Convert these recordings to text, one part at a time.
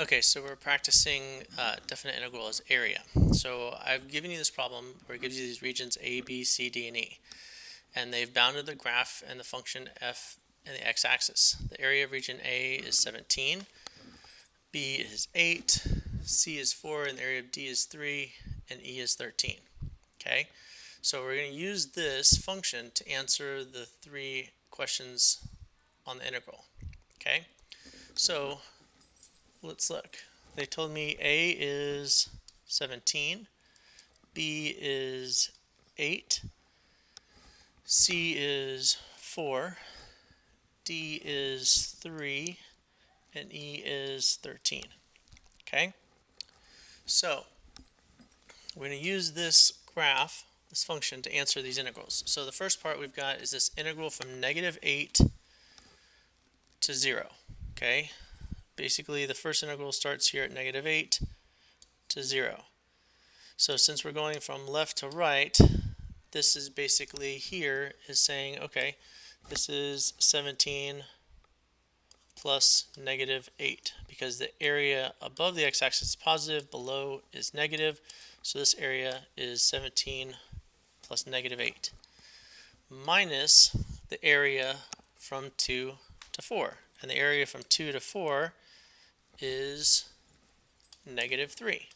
Okay, so we're practicing definite integral as area. So I've given you this problem where it gives you these regions A, B, C, D, and E. And they've bounded the graph and the function f and the x-axis. The area of region A is 17, B is 8, C is 4, and the area of D is 3, and E is 13. Okay, so we're going to use this function to answer the three questions on the integral. Okay, so let's look. They told me A is 17, B is 8, C is 4, D is 3, and E is 13. Okay? So we're going to use this graph, this function, to answer these integrals. So the first part we've got is this integral from negative 8 to 0. Okay? Basically, the first integral starts here at negative 8 to 0. So since we're going from left to right, this is basically here is saying, okay, this is 17 plus negative 8, because the area above the x-axis is positive, below is negative, so this area is 17 plus negative 8, minus the area from 2 to 4. And the area from 2 to 4 is negative 3.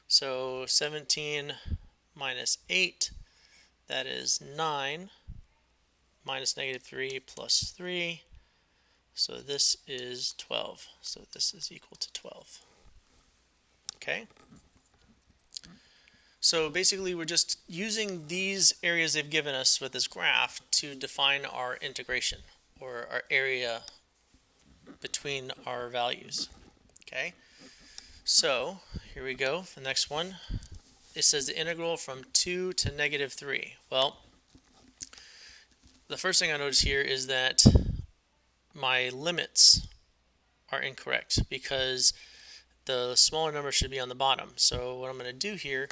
So 17 minus 8, that is 9, minus negative 3 plus 3, so this is 12. So this is equal to 12. Okay? So basically we're just using these areas they've given us with this graph to define our integration, or our area between our values. Okay? So here we go. The next one, it says the integral from 2 to negative 3. Well, the first thing I notice here is that my limits are incorrect, because the smaller number should be on the bottom. So what I'm going to do here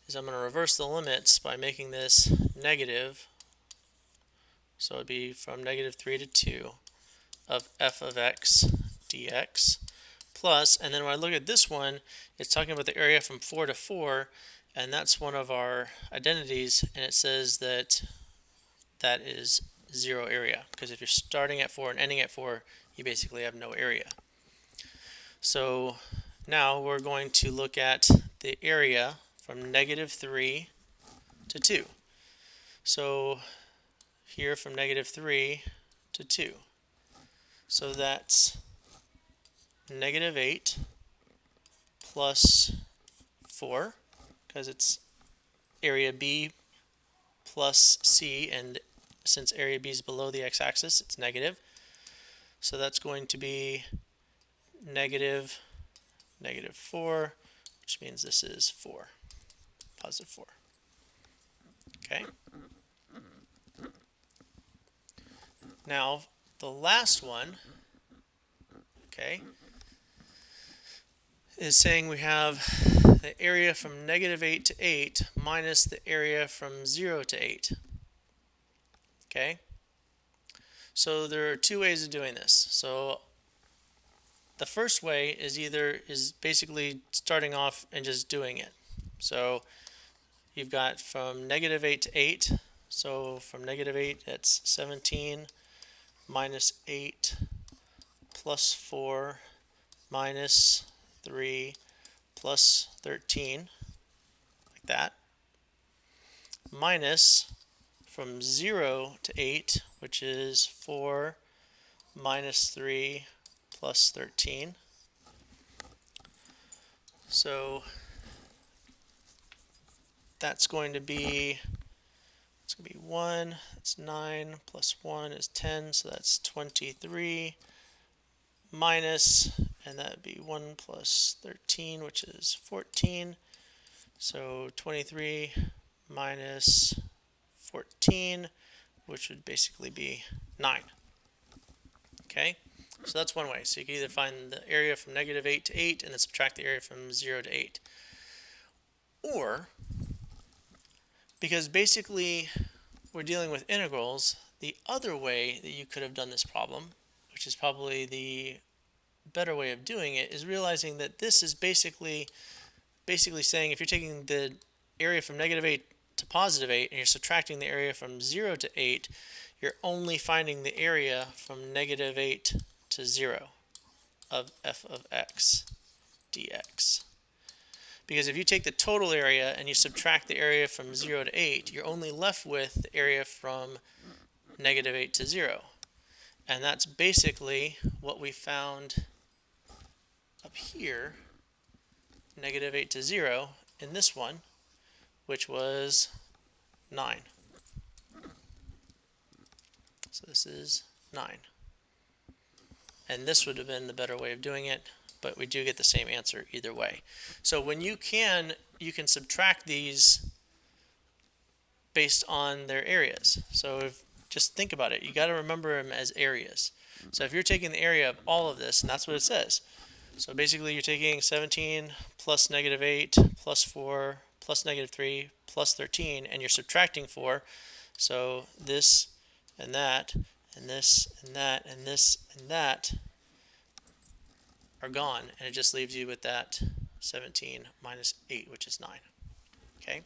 is I'm going to reverse the limits by making this negative. So it would be from negative 3 to 2 of f of x dx plus, and then when I look at this one, it's talking about the area from 4 to 4, and that's one of our identities, and it says that that is 0 area, because if you're starting at 4 and ending at 4, you basically have no area. So now we're going to look at the area from negative 3 to 2. So here from negative 3 to 2. So that's negative 8 plus 4, because it's area B plus C, and since area B is below the x-axis, it's negative. So that's going to be negative 4, which means this is 4, positive 4. Okay? Now, the last one, okay, is saying we have the area from negative 8 to 8 minus the area from 0 to 8. Okay? So there are two ways of doing this. So the first way is basically starting off and just doing it. So you've got from negative 8 to 8. So from negative 8, that's 17 minus 8 plus 4 minus 3 plus 13, like that, minus from 0 to 8, which is 4 minus 3 plus 13. So that's going to be 1, that's 9, plus 1 is 10, so that's 23, minus, and that would be 1 plus 13, which is 14. So 23 minus 14, which would basically be 9. Okay, so that's one way. So you can either find the area from negative 8 to 8 and then subtract the area from 0 to 8. Or, because basically we're dealing with integrals, the other way that you could have done this problem, which is probably the better way of doing it is realizing that this is basically saying if you're taking the area from -8 to +8 and you're subtracting the area from 0 to 8, you're only finding the area from -8 to 0 of f of x dx. Because if you take the total area and you subtract the area from 0 to 8, you're only left with the area from -8 to 0. And that's basically what we found up here, -8 to 0, in this one, which was 9. So this is 9. And this would have been the better way of doing it, but we do get the same answer either way. So when you can subtract these based on their areas. So just think about it. You got to remember them as areas. So if you're taking the area of all of this, and that's what it says. So basically you're taking 17 plus -8 plus 4 plus -3 plus 13, and you're subtracting 4. So this and that and this and that and this and that are gone, and it just leaves you with that 17 minus 8, which is 9. Okay?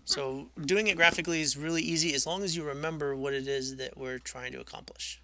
So doing it graphically is really easy as long as you remember what it is that we're trying to accomplish.